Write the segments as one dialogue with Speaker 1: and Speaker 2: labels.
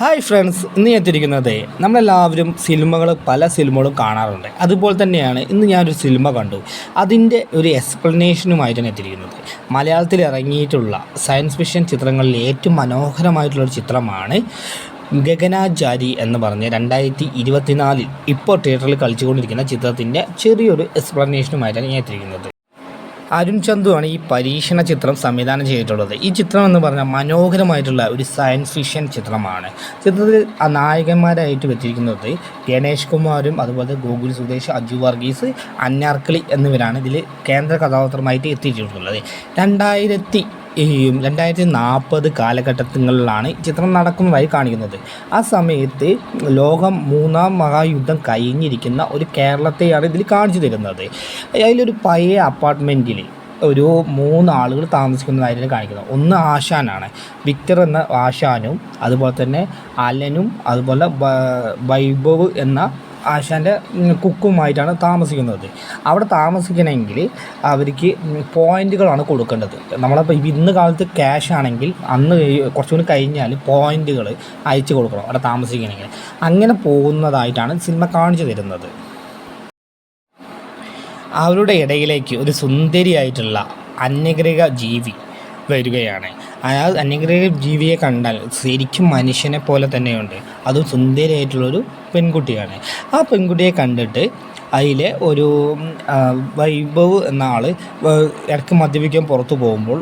Speaker 1: Hi friends, ഇന്ന് എത്തിയിരിക്കുന്നത് നമ്മളെല്ലാവരും പല സിനിമകളും കാണാറുണ്ട്. അതുപോലെ തന്നെയാണ് ഇന്ന് ഞാനൊരു സിനിമ കണ്ടു. അതിൻ്റെ ഒരു എക്സ്പ്ലനേഷനുമായിട്ടാണ് എത്തിയിരിക്കുന്നത്. മലയാളത്തിൽ ഇറങ്ങിയിട്ടുള്ള സയൻസ് ഫിക്ഷൻ ചിത്രങ്ങളിൽ ഏറ്റവും മനോഹരമായിട്ടുള്ളൊരു ചിത്രമാണ് ഗഗനാചാരി എന്ന് പറഞ്ഞ് 2024 ഇപ്പോൾ തിയേറ്ററിൽ കളിച്ചുകൊണ്ടിരിക്കുന്ന ചിത്രത്തിൻ്റെ ചെറിയൊരു എക്സ്പ്ലനേഷനുമായിട്ടാണ് ഞാൻ എത്തിയിരിക്കുന്നത്. അരുൺ ചന്തുവാണ് ഈ പരീക്ഷണ ചിത്രം സംവിധാനം ചെയ്തിട്ടുള്ളത്. ഈ ചിത്രം എന്ന് പറഞ്ഞാൽ മനോഹരമായിട്ടുള്ള ഒരു സയൻസ് ഫിക്ഷൻ ചിത്രമാണ്. ചിത്രത്തിൽ നായകന്മാരായിട്ട് വെച്ചിരിക്കുന്നത് ഗണേഷ് കുമാറും അതുപോലെ ഗോകുൽ സുദേശ്, അജു വർഗീസ്, അന്നാർക്കിളി എന്നിവരാണ് ഇതിൽ കേന്ദ്ര കഥാപാത്രമായിട്ട് എത്തിയിട്ടുള്ളത്. 2040 കാലഘട്ടങ്ങളിലാണ് ചിത്രം നടക്കുന്നതായി കാണിക്കുന്നത്. ആ സമയത്ത് ലോകം 3ാം മഹായുദ്ധം കഴിഞ്ഞിരിക്കുന്ന ഒരു കേരളത്തെയാണ് ഇതിൽ കാണിച്ചു തരുന്നത്. അതിലൊരു പഴയ അപ്പാർട്ട്മെൻറ്റിൽ ഒരു 3 ആളുകൾ താമസിക്കുന്നതായിട്ട് കാണിക്കുന്നത്. ഒന്ന് ആശാനാണ്, വിക്ടർ എന്ന ആശാനും അതുപോലെ തന്നെ അലനും അതുപോലെ വൈഭവ് എന്ന ആശാൻ്റെ കുക്കുമായിട്ടാണ് താമസിക്കുന്നത്. അവിടെ താമസിക്കണമെങ്കിൽ അവർക്ക് പോയിൻ്റുകളാണ് കൊടുക്കേണ്ടത്. നമ്മളിപ്പോൾ ഇന്ന് കാലത്ത് ക്യാഷ് ആണെങ്കിൽ അന്ന് കുറച്ചുകൂടി കഴിഞ്ഞാൽ പോയിൻ്റുകൾ അയച്ചു കൊടുക്കണം അവിടെ താമസിക്കണമെങ്കിൽ. അങ്ങനെ പോകുന്നതായിട്ടാണ് സിനിമ കാണിച്ചു തരുന്നത്. അവരുടെ ഇടയിലേക്ക് ഒരു സുന്ദരിയായിട്ടുള്ള അന്യഗ്രഹ ജീവി വരികയാണ്. ആ അന്യഗ്രഹ ജീവിയെ കണ്ടാൽ ശരിക്കും മനുഷ്യനെ പോലെ തന്നെയുണ്ട്. അതും സുന്ദരിയായിട്ടുള്ളൊരു പെൺകുട്ടിയാണ്. ആ പെൺകുട്ടിയെ കണ്ടിട്ട് അതിലെ ഒരു വൈഭവ് എന്ന ആൾ ഇടയ്ക്ക് മദ്യപിക്കാൻ പുറത്ത് പോകുമ്പോൾ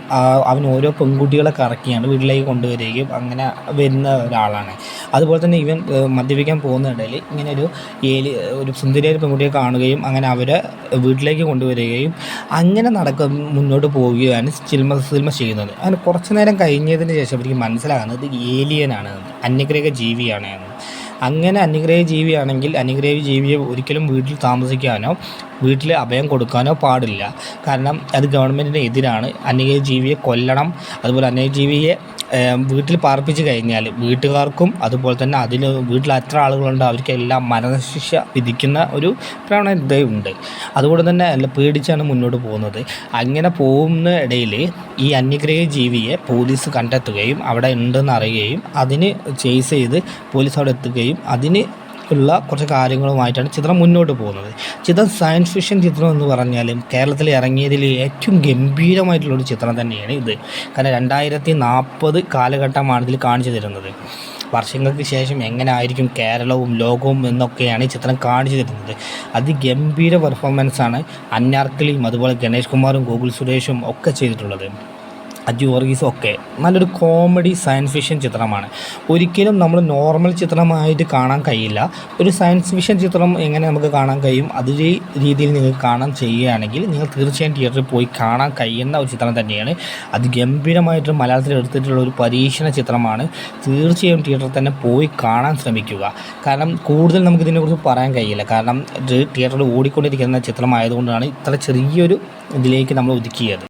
Speaker 1: അവൻ ഓരോ പെൺകുട്ടികളെ കറക്കിയാണ് വീട്ടിലേക്ക് കൊണ്ടുവരികയും അങ്ങനെ വരുന്ന ഒരാളാണ്. അതുപോലെ തന്നെ ഇവൻ മദ്യപിക്കാൻ പോകുന്ന ഇടയിൽ ഇങ്ങനെ ഒരു സുന്ദരിയായ പെൺകുട്ടിയെ കാണുകയും അങ്ങനെ അവരെ വീട്ടിലേക്ക് കൊണ്ടുവരികയും അങ്ങനെ മുന്നോട്ട് പോവുകയാണ് സിനിമ ചെയ്യുന്നത്. അങ്ങനെ കുറച്ച് നേരം കഴിഞ്ഞതിന് ശേഷം അവർക്ക് മനസ്സിലാകുന്നത് ഏലിയനാണ്, അന്യഗ്രഹ ജീവിയാണ്. അങ്ങനെ അന്യഗ്രഹ ജീവിയാണെങ്കിൽ അന്യഗ്രഹ ജീവിയെ ഒരിക്കലും വീട്ടിൽ താമസിക്കാനോ വീട്ടിൽ അഭയം കൊടുക്കാനോ പാടില്ല. കാരണം അത് ഗവൺമെൻറ്റിന് എതിരാണ്. അന്യഗ്രഹ ജീവിയെ കൊല്ലണം. അതുപോലെ അന്യഗ്രഹ ജീവിയെ വീട്ടിൽ പാർപ്പിച്ച് കഴിഞ്ഞാൽ വീട്ടുകാർക്കും അതുപോലെ തന്നെ വീട്ടിൽ എത്ര ആളുകളുണ്ടോ അവർക്കെല്ലാം മരണശിക്ഷ വിധിക്കുന്ന ഒരു പ്രവണതയുണ്ട്. അതുകൊണ്ട് തന്നെ പേടിച്ചാണ് മുന്നോട്ട് പോകുന്നത്. അങ്ങനെ പോകുന്ന ഇടയിൽ ഈ അന്യഗ്രഹ ജീവിയെ പോലീസ് കണ്ടെത്തുകയും അവിടെ ഉണ്ടെന്ന് അറിയുകയും അതിന് ചേസ് ചെയ്ത് പോലീസ് അവിടെ എത്തുകയും അതിന് ഉള്ള കുറച്ച് കാര്യങ്ങളുമായിട്ടാണ് ചിത്രം മുന്നോട്ട് പോകുന്നത്. ചിത്രം സയൻസ് ഫിക്ഷൻ ചിത്രം എന്ന് പറഞ്ഞാലും കേരളത്തിൽ ഇറങ്ങിയതിൽ ഏറ്റവും ഗംഭീരമായിട്ടുള്ളൊരു ചിത്രം തന്നെയാണ് ഇത്. കാരണം 2040 കാലഘട്ടമാണ് ഇതിൽ കാണിച്ചു തരുന്നത്. വർഷങ്ങൾക്ക് ശേഷം എങ്ങനെ ആയിരിക്കും കേരളവും ലോകവും എന്നൊക്കെയാണ് ഈ ചിത്രം കാണിച്ചു തരുന്നത്. അതിഗംഭീര പെർഫോമൻസാണ് അന്നാർക്കിളിയും അതുപോലെ ഗണേഷ് കുമാറും ഗോകുൽ സുരേഷും ഒക്കെ ചെയ്തിട്ടുള്ളത്. അജു വർഗീസും ഒക്കെ നല്ലൊരു കോമഡി സയൻസ് ഫിക്ഷൻ ചിത്രമാണ്. ഒരിക്കലും നമ്മൾ നോർമൽ ചിത്രമായിട്ട് കാണാൻ കഴിയില്ല. ഒരു സയൻസ് ഫിക്ഷൻ ചിത്രം എങ്ങനെ നമുക്ക് കാണാൻ കഴിയും അതേ രീതിയിൽ നിങ്ങൾക്ക് കാണാൻ ചെയ്യുകയാണെങ്കിൽ നിങ്ങൾ തീർച്ചയായും തിയേറ്ററിൽ പോയി കാണാൻ കഴിയുന്ന ഒരു ചിത്രം തന്നെയാണ്. അത് ഗംഭീരമായിട്ട് മലയാളത്തിൽ എടുത്തിട്ടുള്ള ഒരു പരീക്ഷണ ചിത്രമാണ്. തീർച്ചയായും തിയേറ്ററിൽ തന്നെ പോയി കാണാൻ ശ്രമിക്കുക. കാരണം കൂടുതൽ നമുക്കിതിനെക്കുറിച്ച് പറയാൻ കഴിയില്ല. കാരണം ഇത് തിയേറ്ററിൽ ഓടിക്കൊണ്ടിരിക്കുന്ന ചിത്രമായതുകൊണ്ടാണ് ഇത്ര ചെറിയൊരു ഇതിലേക്ക് നമ്മൾ ഒതുക്കിയത്.